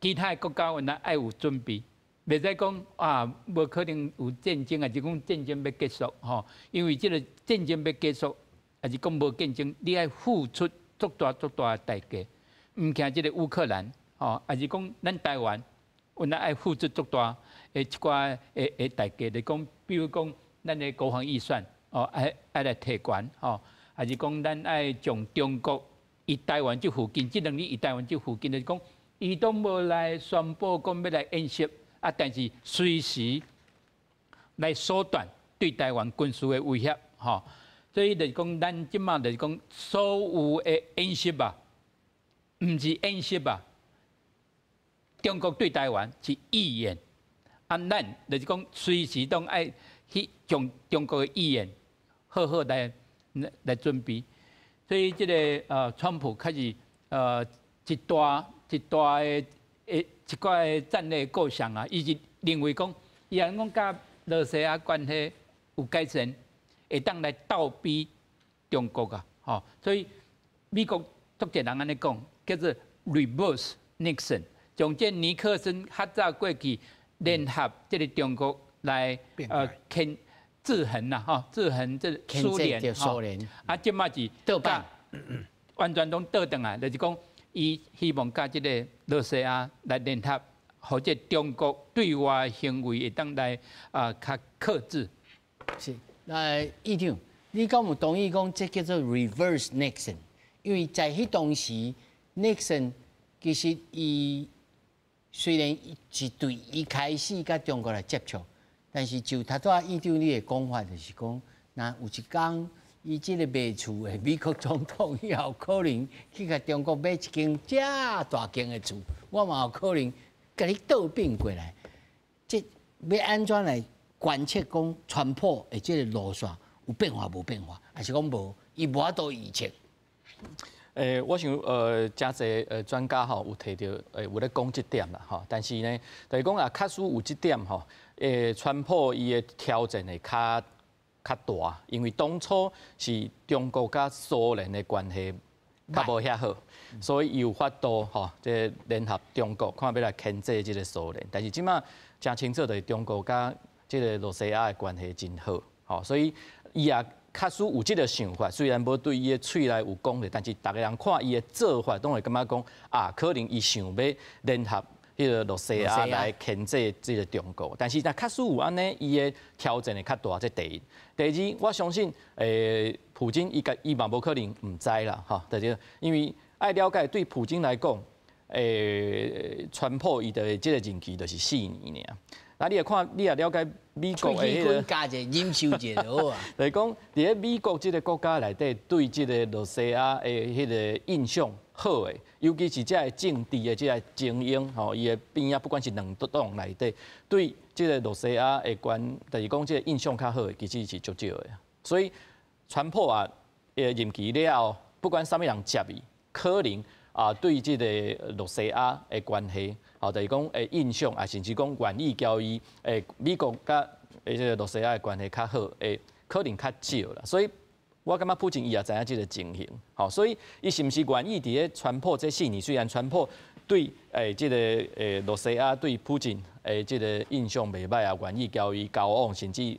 其他国家原来爱有准备，袂使讲啊，无可能有战争，还是讲战争要结束吼？因为这个战争要结束，还是讲无战争，你爱付出足大的代价。唔惊这个乌克兰吼，还是讲咱台湾，有咱爱付出足大一寡诶代价来讲，比如讲咱的国防预算哦，爱来提悬吼，还是讲咱爱从中国以台湾这附近，这2年以台湾这附近，就是讲伊都无来宣布讲要来演习啊，但是随时来缩短对台湾军事的威胁吼，所以就是讲咱即马就是讲所有的演习吧。唔是演习吧？中国对台湾是意愿，啊，咱就是讲随时都爱去将中国的意愿好好来准备。所以这个川普开始一大的一寡战略构想啊，伊是认为讲，伊讲甲俄西亚关系有改善，会当来倒逼中国啊，吼，所以美国足侪人安尼讲。叫做 reverse Nixon， 从这尼克森较早过去联合这个中国来制衡呐，哈，制衡这苏联，啊，即马是倒摆，完全拢倒转来，就是讲伊希望甲这个俄西亚来联合，或者中国对外行为会当来较克制。是，议长，你敢有同意讲这叫做 reverse Nixon？ 因为在迄当时。Nixon 其实伊虽然是对伊开始甲中国来接触，但是就他拄议长你的讲法，就是讲，那有一天伊即个卖厝的美国总统以后可能去甲中国买一间遮大间的厝，我嘛有可能甲你倒变过来。即要安怎来观测讲川普的即个路线有变化无变化，还是讲无？伊无法度预测。我想真侪专家吼有提到有咧讲即点啦吼，但是呢，就是讲啊，确实有即点吼，川普伊的挑战会较大，因为当初是中国甲苏联的关系较无遐好，所以有法度吼，即联合中国看要来牵制即个苏联，但是即马真清楚就是中国甲即个罗西亚的关系真好，吼，所以伊也。确实有即个想法，虽然无对伊的喙内有讲的，但是大家人看伊的做法，都会感觉讲啊，可能伊想要联合迄个罗西亚来牵制即个中国。但是确实有安尼，伊的挑战会较大，这第一。第二，我相信普京伊嘛无可能唔知啦，哈，就是因为爱了解对普京来讲，川普伊的即个任期就是4年尔。那你也看，你也了解美国的迄个，加者忍受者就好啊。就是讲，伫咧美国即个国家内底，对即个罗西亚的迄个印象好诶，尤其是这个政治的这个精英吼，伊的边啊，不管是两党内底，对即个罗西亚的就是讲即个印象较好诶，其实是足少诶。所以，川普啊，任期了后，不管啥物人接伊，可能啊，对即个罗西亚的关系。哦，就是讲印象啊，甚至讲愿意交伊美国甲这个罗西亚的关系较好，可能较少啦。所以我感觉普京伊也知影这个情形，好，所以伊是毋是愿意伫咧川普这4年，虽然川普对这个罗西亚对普京这个印象袂歹啊，愿意交伊交往，甚至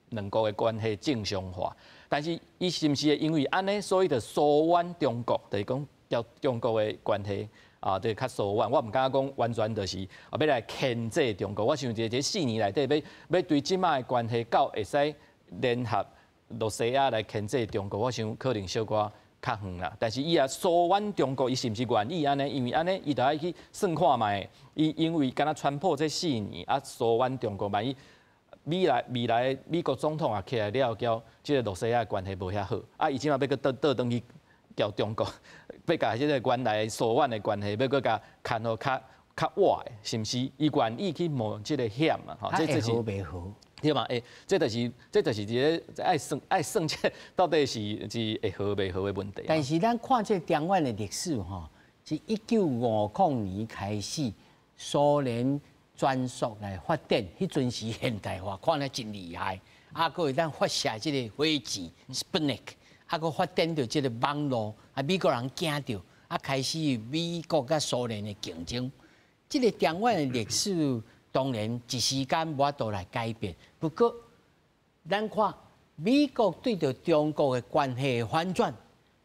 两国的关系正常化，但是伊是毋是因为安尼，所以就疏远中国，就是讲交中国的关系？啊，对，较疏远，我唔敢讲完全就是要来牵制中国。我想这4年内底要对即卖的关系到会使联合罗西亚来牵制中国，我想可能小可较远啦。但是伊也疏远中国，伊是毋是愿意安尼？因为安尼伊就爱去算看卖，因为敢若川普这4年啊疏远中国，万一未来美国总统啊起来了后，即个罗西亚的关系无遐好，啊，伊即马要去倒转去。交中国，要甲即个原来疏远的关系，要搁甲看好较活的，是毋是？伊愿意去冒即个险嘛？吼，这就是袂好，对嘛？这就是一个爱算这到底是会好袂好的问题。但是咱看这中远的历史吼，是1950年开始，苏联专属来发展，迄阵是现代化，看得真厉害，啊，搁会当发射即个火箭 Sputnik。啊，佮发展到即个网络，啊，美国人惊到，啊，开始美国甲苏联的竞争。即个中远的历史，当然一时间无法度来改变。不过，咱看美国对着中国的关系反转，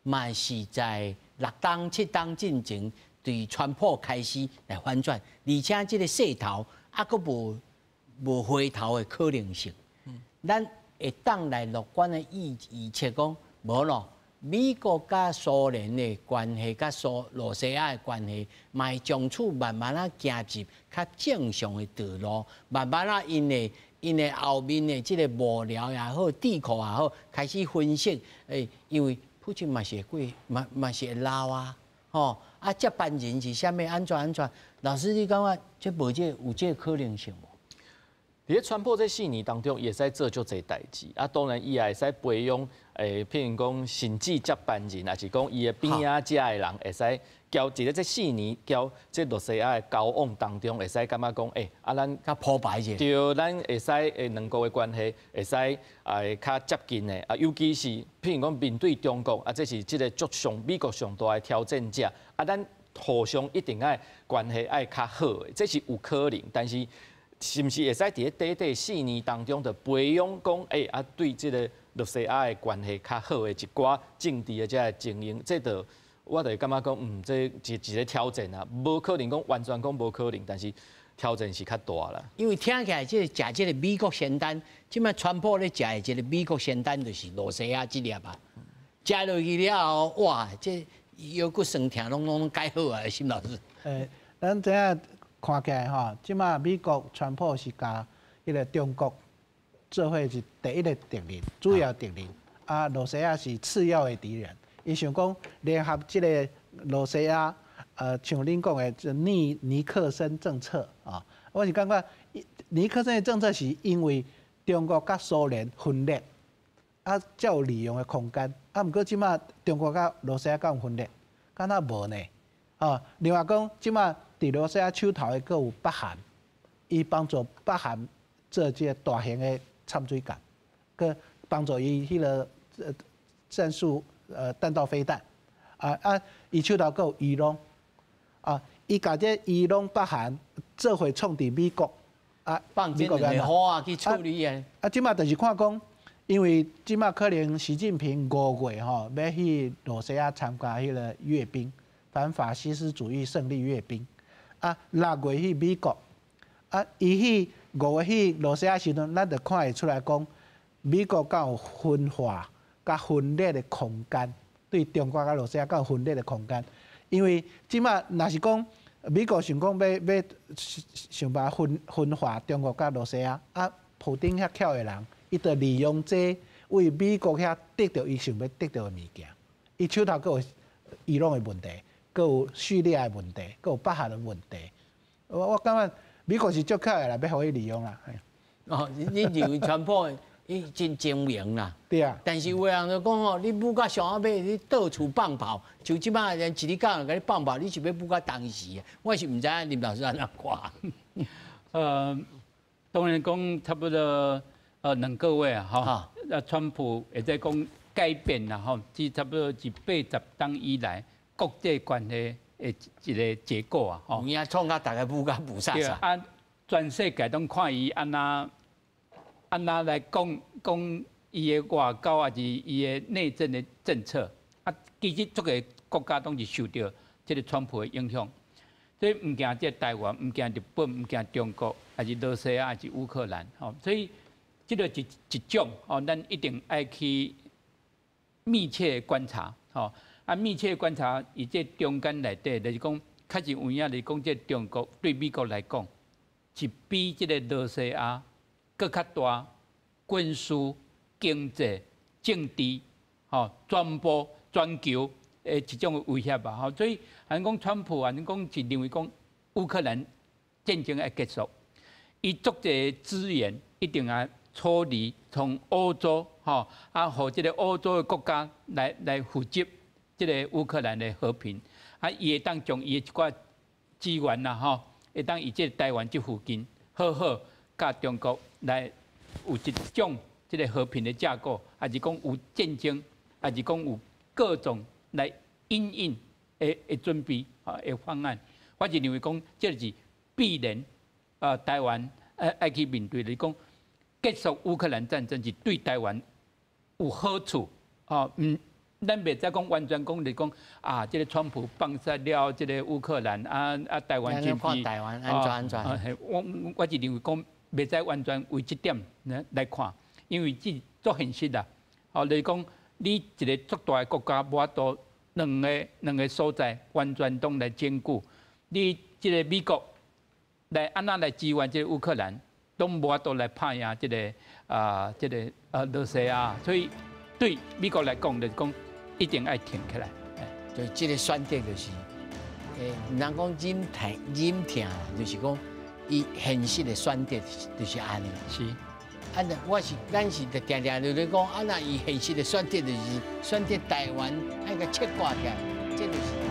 嘛是在6档7档进程对川普开始来反转，而且这个势头还佫无回头的可能性。咱会当来乐观的预测讲，无咯。美国甲苏联的关系，甲罗西亚的关系，嘛会从此慢慢啊行入较正常的道路，慢慢啊因的后面的即个幕僚也好，智库也好，开始分析，因为普京嘛是会嘛是会老啊，吼啊接班人是啥物安怎？老师你感觉这无有这可能性无？伫川普这4年当中，也使做足侪代志，啊，当然伊也会使培养，譬如讲甚至接班人，也是讲伊的边仔遮的人会使交，伫咧这4年交这罗西亚的交往当中，会使感觉讲，咱较破败者，对，咱会使两国的关系会使较接近的，啊，尤其是譬如讲面对中国，啊，这是即个美国上大的挑战者，啊，咱互相一定爱关系爱较好的，这是有可能，但是。是毋是会使伫咧短4年当中，就培养讲，对即个罗西亚的关系较好的一寡政治的这个经营，这就我就感觉讲，这一个挑战啊，无可能讲完全讲无可能，但是挑战是较大啦。因为听起来即个食即个美国仙丹，即摆川普咧食的即个美国仙丹就是罗西亚这粒啊，食落去了后，哇，这腰骨酸痛拢改好啊，沈老师。咱知影。看起来吼，即马美国川普是甲迄个中国做伙是第一个敌人，主要敌人。啊，罗西亚是次要的敌人。伊想讲联合即个罗西亚，像恁讲的尼克森政策啊，我是感觉尼克森的政策是因为中国甲苏联分裂，啊，才有利用的空间。啊，毋过即马中国甲罗西亚敢有分裂？敢若无呢？哦，另外讲即马。伫罗西亚手头的，佫有北韩，伊帮助北韩做这个大型的潜水舰，佮帮助伊迄个战术弹道飞弹，伊手头佫有伊朗，伊甲这伊朗北韩做伙创伫美国，放美国人好啊去处理啊。即马就是看讲，因为即马可能习近平5月吼要去罗西亚参加迄个阅兵，反法西斯主义胜利阅兵。6月去美国，伊去5月去罗西亚时阵，咱就看会出来讲，美国敢有分化、甲分裂的空间，对中国甲罗西亚敢有分裂的空间。因为即马若是讲美国想讲要想办法分化中国甲罗西亚，普丁遐巧的人，伊就利用这为美国遐得到伊想要得到的物件，伊手头佫有伊朗的问题。佫有叙利亚的问题，佫有北韩的问题。我感觉美国是足巧的啦，要互伊利用啦。你认为川普伊真精明啦？对啊。但是有的人就讲吼，你舞到上尾尾，你到处放炮，就即摆人一日到晚甲你放炮，你是要舞到当时？我是毋知影林老师安怎看。当然讲差不多2个月啊，哈，川普会在讲改变啦，吼，至差不多是80档以来。国际关系的一个结果啊，吼，伊创甲大家舞甲舞啥啥。啊，全世界拢看伊安那来讲伊的外交也是伊的内政的政策。啊，其实各个国家拢是受到这个川普的影响。所以唔惊这台湾，唔惊日本，唔惊中国，还是罗西亚，还是乌克兰，吼。所以这个一种哦，咱一定爱去密切观察，吼。密切观察，以这中间内底，就是讲，确实有影来讲，这中国对美国来讲，是比这个罗西亚更较大军事、经济、政治，全球的一种威胁吧。所以，按讲川普，按讲是认为讲乌克兰战争要结束，伊足侪资源一定要处理从欧洲，和这个欧洲的国家来负责。这个乌克兰的和平，伊会当将伊的一寡资源啦，会当以这台湾这附近，好好甲中国来有一种这个和平的架构，还是讲有战争，还是讲有各种来因应的准备的方案。我是认为讲，这是必然台湾爱去面对，你讲结束乌克兰战争是对台湾有好处，哦，咱袂再讲完全讲，你讲啊，这个川普放杀了这个乌克兰，台湾经济，台湾安全。我是认为讲袂再完全为这点来看，因为这足现实啦。哦，就是讲你一个足大的国家，无法度两个所在完全都来兼顾，你这个美国来安那来支援这个乌克兰，都无法度来拍赢这个俄西亚，所以对美国来讲，就是讲一定要挺起来。就这个选择就是，唔能讲忍痛啦，就是讲伊现实的选择就是安尼。是。咱是定定就咧讲，那伊现实的选择就是选择台湾，爱个切割起来，这就是。